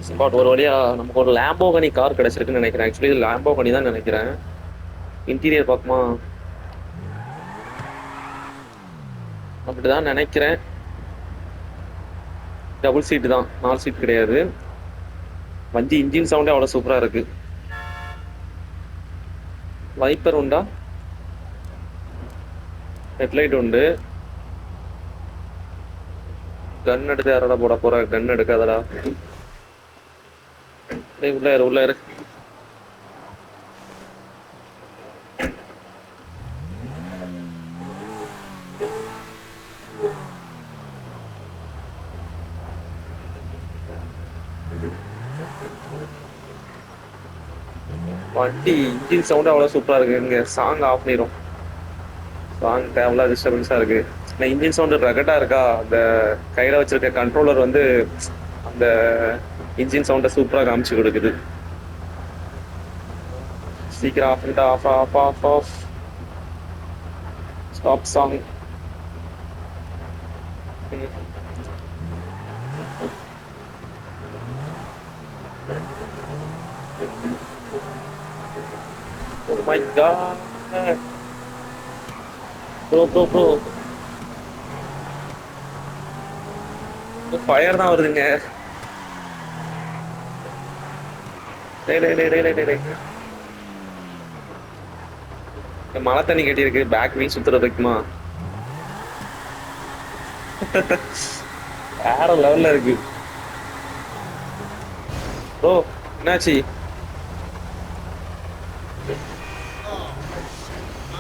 Spot ஒரு வழியா நமக்கு ஒரு லேம்போகனி கார் கிடைச்சிருக்குன்னு நினைக்கிறேன். ஆக்சுவலி இது லேம்போகனி தான் நினைக்கிறேன். இன்டீரியர் பார்க்குமா? அப்படிதான் நினைக்கிறேன். டபுள் சீட் தான், 4 சீட் கிடையாது. வண்டி இன்ஜின் சவுண்டே அவ்வளோ சூப்பராக இருக்கு. வைப்பர் உண்டா? ஹெட்லைட் உண்டு. கன் எடுத்து யாரோட போட போற? கன் எடுக்காதடா. உள்ள இரு உள்ள இரு. வண்டி இன்ஜின் சவுண்ட் அவ்வளோ சூப்பராக இருக்கு. இங்கே சாங் ஆஃப் பண்ணிடும். சாங் தேவையில்ல டிஸ்டர்பன்ஸாக இருக்கு. இந்த இன்ஜின் சவுண்டு ரகட்டாக இருக்கா? அந்த கையில் வச்சிருக்க கண்ட்ரோலர் வந்து அந்த இன்ஜின் சவுண்டை சூப்பராக காமிச்சு கொடுக்குது. சீக்கிரம் ஆஃப் பண்ணிட்டு off off off off. Stop song. Oh my god. Bro fire தான் வருதுங்க. டேய் டேய் டேய் டேய் டேய் டேய். மழை தண்ணி கட்டியிருக்கு. Back wheel சுத்துறதுக்குமா? வேற லெவல்ல இருக்கு. ப்ரோ என்னாச்சு?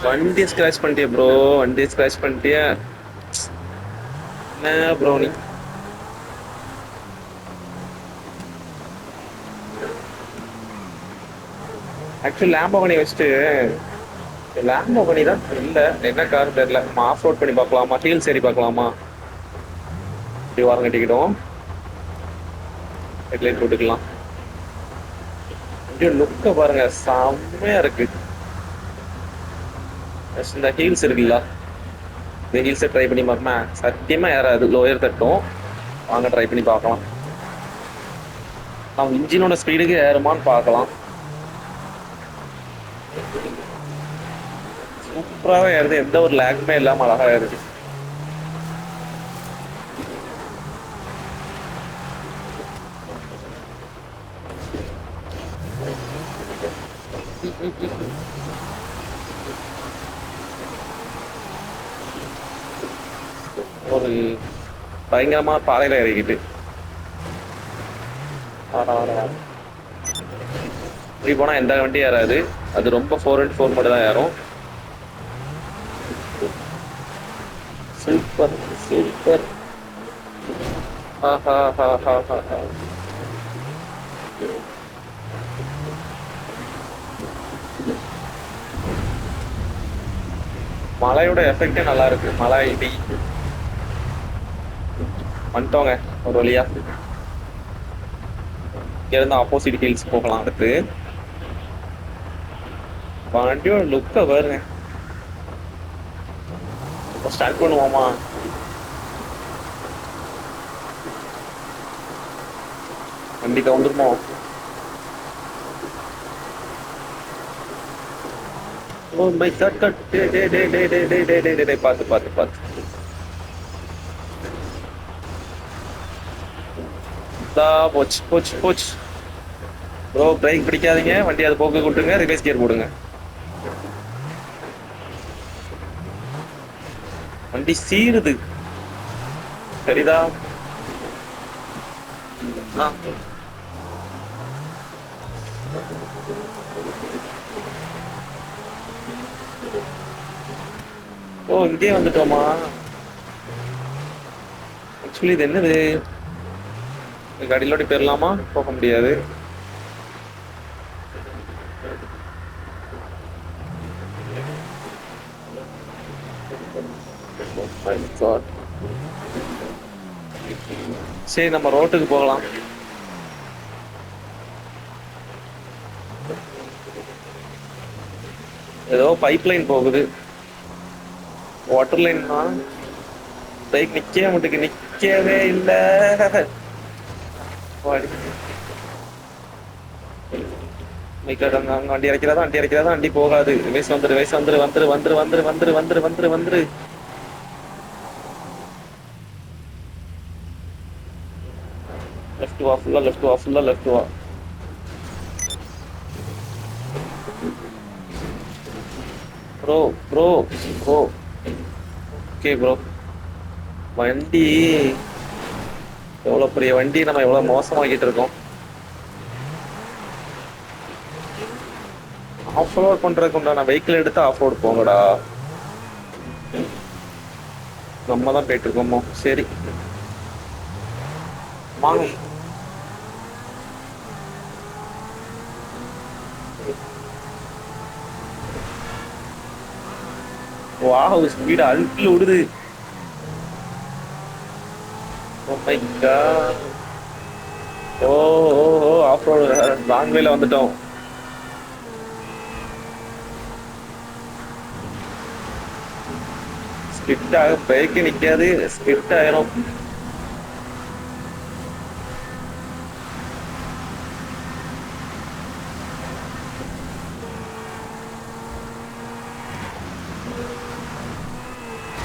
வண்டி ஸ்கிராச் பண்ணிட்டியா ப்ரோ? வண்டி ஸ்கிராச் பண்ணிட்டியா? என்ன ப்ரோ நீ? ஆக்சுவலி லேம்போகனி வச்சுட்டு லேம்போகனி தான் இல்லை, என்ன கார் தெரியல. நம்ம ஆஃப் ரோட் பண்ணி பார்க்கலாமா? ஹீல் சரி பார்க்கலாமா? இப்படி வாரம் கட்டிக்கிட்டோம். ஹெட்லைட் போட்டுக்கலாம். அப்படியே லுக்கை பாருங்க, செம்மையா இருக்கு. இந்த ஹீல்ஸ் இருக்குல்ல, இந்த ஹீல்ஸை ட்ரை பண்ணி பார்க்கமா? சத்தியமாக ஏறாது, லோயர் தட்டும். வாங்க ட்ரை பண்ணி பார்க்கலாம். நம்ம இன்ஜினோட ஸ்பீடுக்கு ஏறுமான்னு பார்க்கலாம். சூப்பராகவே ஏறுது, எந்த ஒரு லேக்குமே இல்லாமல் அழகாக ஏறுது. ஒரு பயங்கரமா பாறையில இறங்கிட்டு இப்படி போனா எந்த வண்டியும் ஏறாது. அது ரொம்ப 4x4 மட்டும் தான் ஏறும். Super super. மழையோட எஃபெக்டே நல்லா இருக்கு. மழை இடி வந்துட்டோங்க ஒரு வழியா. இங்க இருந்து ஆப்போசிட் ஹில்ஸ் போகலாம். அடுத்து வண்டியோட லுக்க பாருங்க. ஸ்டார்ட் பண்ணுவோமா? வண்டி கவுந்துருமோ? Oh my god god. டே டே டே டே டே டே டே டே டே பாத்து பாத்து பாத்து. போச்சு போச்சு போச்சு ப்ரோ. பிரேக் பிடிக்காதீங்க, வண்டி அது போக்கு விட்டுருங்க, ரிவர்ஸ் கியர் போடுங்க. வண்டி சீருது, சரிதா? ஓ இங்கே வந்துட்டோமா? ஆக்சுவலி இது என்னது? கடிலோடி போயிடலாமா? போக முடியாது. சரி நம்ம ரோட்டுக்கு போகலாம். ஏதோ பைப் லைன் போகுது. வாட்டர் லைன் தான். பைக் நிக்கவே மாட்டுக்கு, நிக்கவே இல்லை. அங்க அங்க வண்டி இறக்கிறதா வண்டி போகாது. ரிவேஸ் வந்துரு ரிவேஸ் வந்துரு வந்துரு வந்துரு வந்துரு வந்துரு வந்துரு வந்துரு வந்துரு. லெஃப்ட் வா ஃபுல்லா லெஃப்ட் வா ஃபுல்லா லெஃப்ட் வா. Bro bro bro. Okay bro. வண்டி எவ்வளவு பெரிய வண்டி, நம்ம எவ்வளவு மோசமாக்கிட்டு இருக்கோம். ஆஃப் ரோட் பண்றதுக்கு உண்டான வெஹிக்கிள் எடுத்து ஆஃப் ரோட் போங்கடா. நம்ம தான் போயிட்டு இருக்கோமோ. சரி வாங்க. வாவ் ஸ்பீட் அழுத்தில விடுது. Oh my god. Oh oh oh off road long வேல வந்துட்டோம். ஸ்கிட் ஆக பிரேக்கே நிக்காது, ஸ்கிட் ஆயிரும்.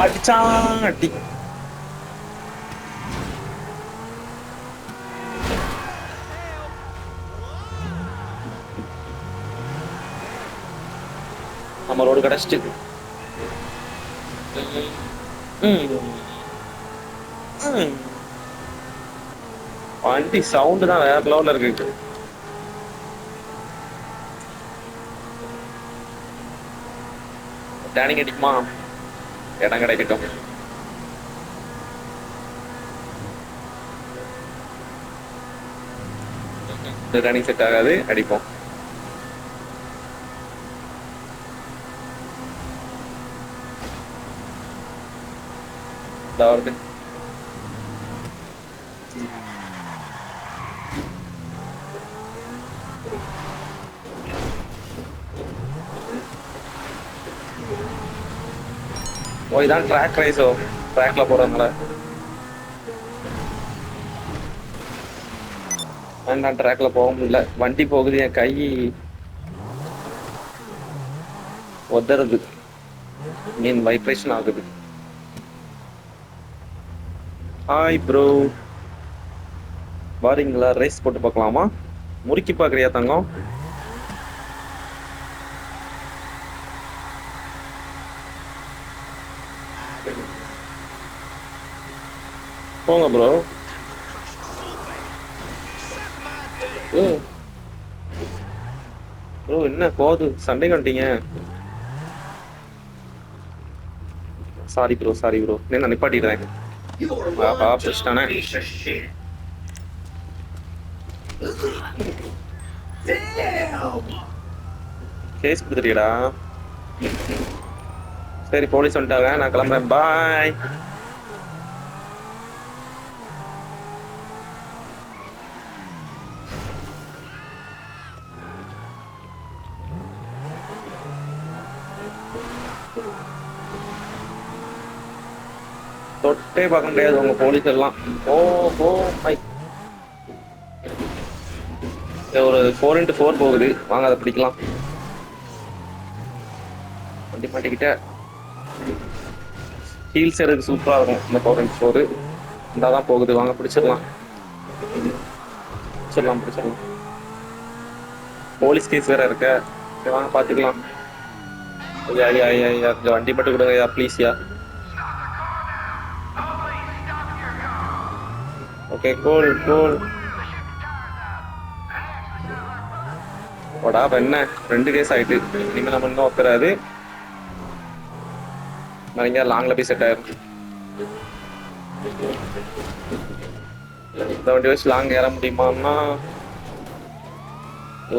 அடிச்சான் அடி. நம்ம ரோடு கிடைச்சிட்டு. வண்டி சவுண்ட் தான் வேற லெவல்ல இருக்கு. டேனிங் அடிக்குமா? இடம் கிடைக்கட்டும். டேனிங் செட் ஆகாது, அடிப்போம். வருது. ஓ இதான் ட்ராக் ரைஸோ, ட்ராக்ல போறதுனால. நான் ட்ராக்ல போக முடியல, வண்டி போகுது, என் கை உதறது, மீன் வைப்ரேஷன் ஆகுது. ஹாய் ப்ரோ, வாரீங்களா? ரேஸ் போட்டு பார்க்கலாமா? முறுக்கி பார்க்குறியா தங்கம்? போங்க ப்ரோ. ப்ரோ என்ன போகுது, சண்டை கண்டிங்க? சாரி ப்ரோ சாரி ப்ரோ, நான் நிப்பாட்டிடுறேன். ஆஹா பிரச்சனை. கேஸ் கொடுத்துட்டியடா. சரி போலீஸ் வந்துட்டாங்க, நான் கிளம்புறேன், பாய். தொட்டே பார்க்க முடியாது உங்க போலீஸ் எல்லாம். ஓ ஓ மை. ஒரு 4x4 போகுது, வாங்க அதை பிடிக்கலாம். வண்டி மாட்டிக்கிட்ட. ஹீல்ஸ் எடுக்கு சூப்பரா இருக்கும் இந்த 4x4. இந்தாதான் போகுது, வாங்க பிடிச்சிடலாம். பிடிச்சிடலாம். போலீஸ் கேஸ் வேற இருக்க, வாங்க பாத்துக்கலாம். ஐயா ஐயா ஐயா ஐயா, கொஞ்சம் வண்டி மட்டும் கொடுங்க ஐயா, please yeah. Okay cool cool. ஓடா என்ன 2 கேஸ் ஆயிட்டு, இனிமேல் நம்ம இன்னும் ஒத்துறாது. நான் இங்கே லாங்ல போய் செட் ஆயிரும். இந்த வண்டி வச்சு லாங் ஏற முடியுமான்னா,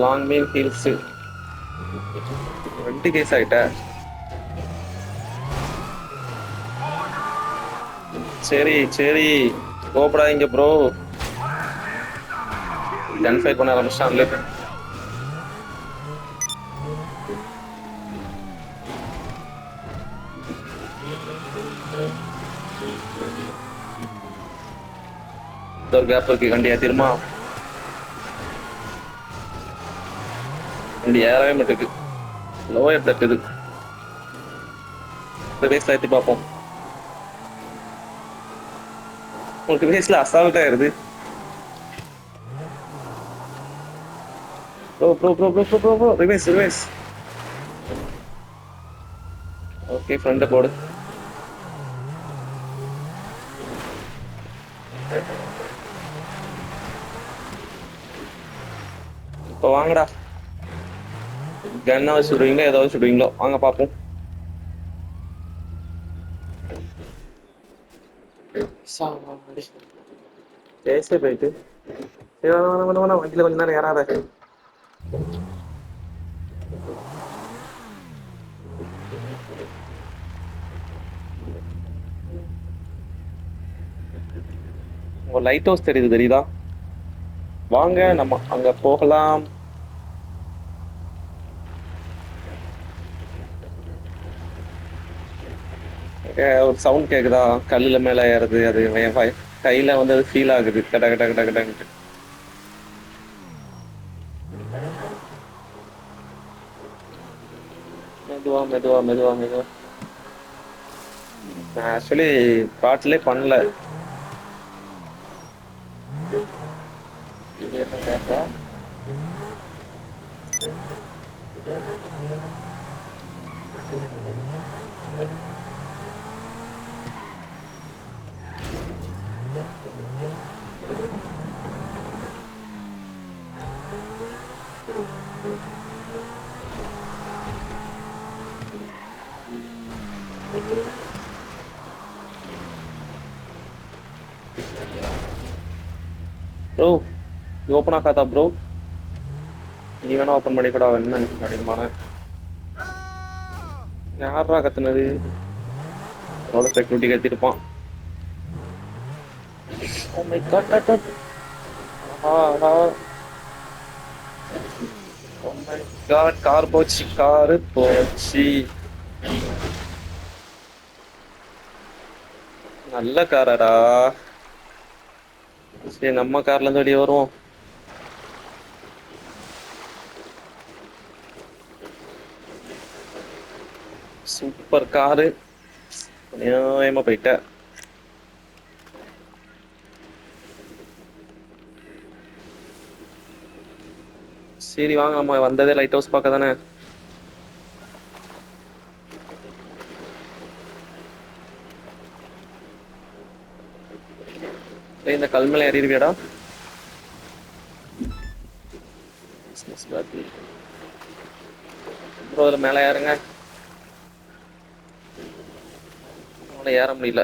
லாங் மீன் ஹில்ஸ் 2 கேஸ் ஆயிட்ட. சரி சரி கோபடாதீங்க ப்ரோ. கன் ஃபைட் பண்ண ஆரம்பிச்சிட்டான்ல. ஒரு கேப் இருக்கு, வண்டியா திரும்ப. வண்டி ஏறவே மாட்டுக்கு, லோயர் தட்டுது. இந்த ரேஸ்ல ஏற்றி பார்ப்போம். உங்களுக்கு ரேஸ்ல அசால்ட் ஆயிருது. Bro bro bro bro bro bro bro reverse reverse. Okay front போடு. இப்போ வாங்கடா. கன்னாவது சுடுவீங்களோ ஏதாவது சுடுவீங்களோ, வாங்க பார்ப்போம். பேசே போயிட்டு வண்டியில கொஞ்ச நேரம் ஏறாத. உங்க லைட் ஹவுஸ் தெரியுதா? வாங்க நம்ம அங்க போகலாம். ஒரு சவுண்ட் கேக்குதா? கல்லுல மேல ஏறுது. அது என் கையில வந்து அது ஃபீல் ஆகுது. கட கட கட கடன்ட்டு. மெதுவா மெதுவா மெதுவா மெதுவா. நான் ஆக்சுவலி பாட்டிலே பண்ணல. ப்ரோ இது ஓப்பன் ஆகாதா ப்ரோ? நீ வேணா ஓப்பன் பண்ணி கூட என்ன அப்படிமான யாரா கத்துனது? அவனோட செக்யூரிட்டி கத்திருப்பான். Oh my god, god. ஆஹா. Oh my god, கார் போச்சு, காரு போச்சு. நல்ல காரடா. சரி நம்ம கார்ல இருந்து வெளியே வருவோம். Super car. ஏமா போயிட்ட. சரி வாங்க, நம்ம வந்ததே லைட் ஹவுஸ் பார்க்க தானே. இந்த கல் மேல ஏறிடுவியாடா? ப்ரோ அதில் மேலே ஏறுங்க. அவனை ஏற முடியல.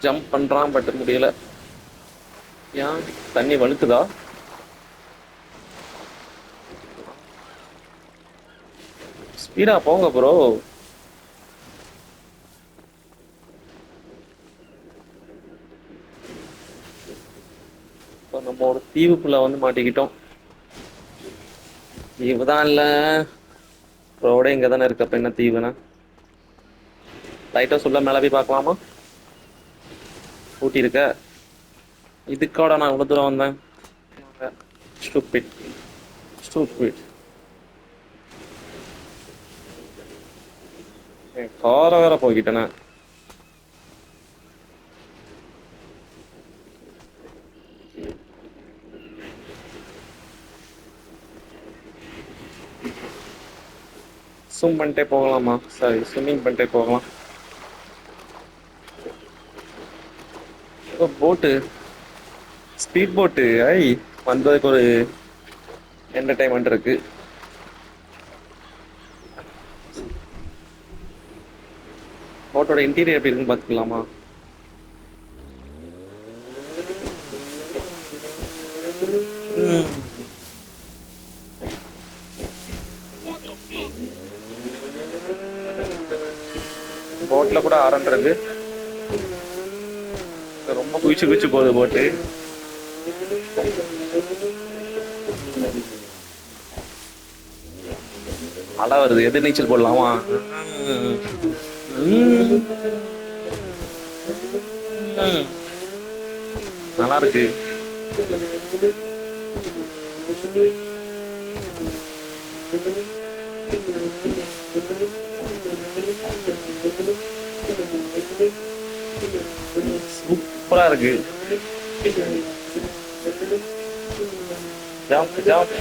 ஜம்ப் பண்றான் பட் முடியல. ஏன் தண்ணி வலுக்குதா? ஸ்பீடா போங்க ப்ரோ. இப்போ நம்ம ஒரு தீவுக்குள்ள வந்து மாட்டிக்கிட்டோம். தீவு தான் இல்ல, ரோடே இங்க தானே இருக்கு. அப்ப என்ன தீவுனா? லைட் ஹவுஸ் உள்ள மேலே போய் பார்க்கலாமா? ஊட்டி இருக்க. இதுக்கோட நான் இவ்வளவு தூரம் வந்தேன். Stupid stupid. காரை வேற போய்கிட்டேனே. ஸ்விம் பண்ணிட்டே போகலாமா? சாரி, ஸ்விம்மிங் பண்ணிட்டே போகலாம். போட்டு ஸ்பீட் போட்டு ஐ வந்ததுக்கு ஒரு என்டர்டைன்மெண்ட் இருக்கு. போட்டோட இன்டீரியர் எப்படி இருக்குன்னு பார்த்துக்கலாமா? போட்ல கூட ஆரம்பிருக்கு. ரொம்ப குதிச்சு குதிச்சு போகுது போட்டு. அலை வருது. எதிர் நீச்சல் போடலாமா? நல்லா இருக்கு. சூப்பரா இருக்கு. Jump jump.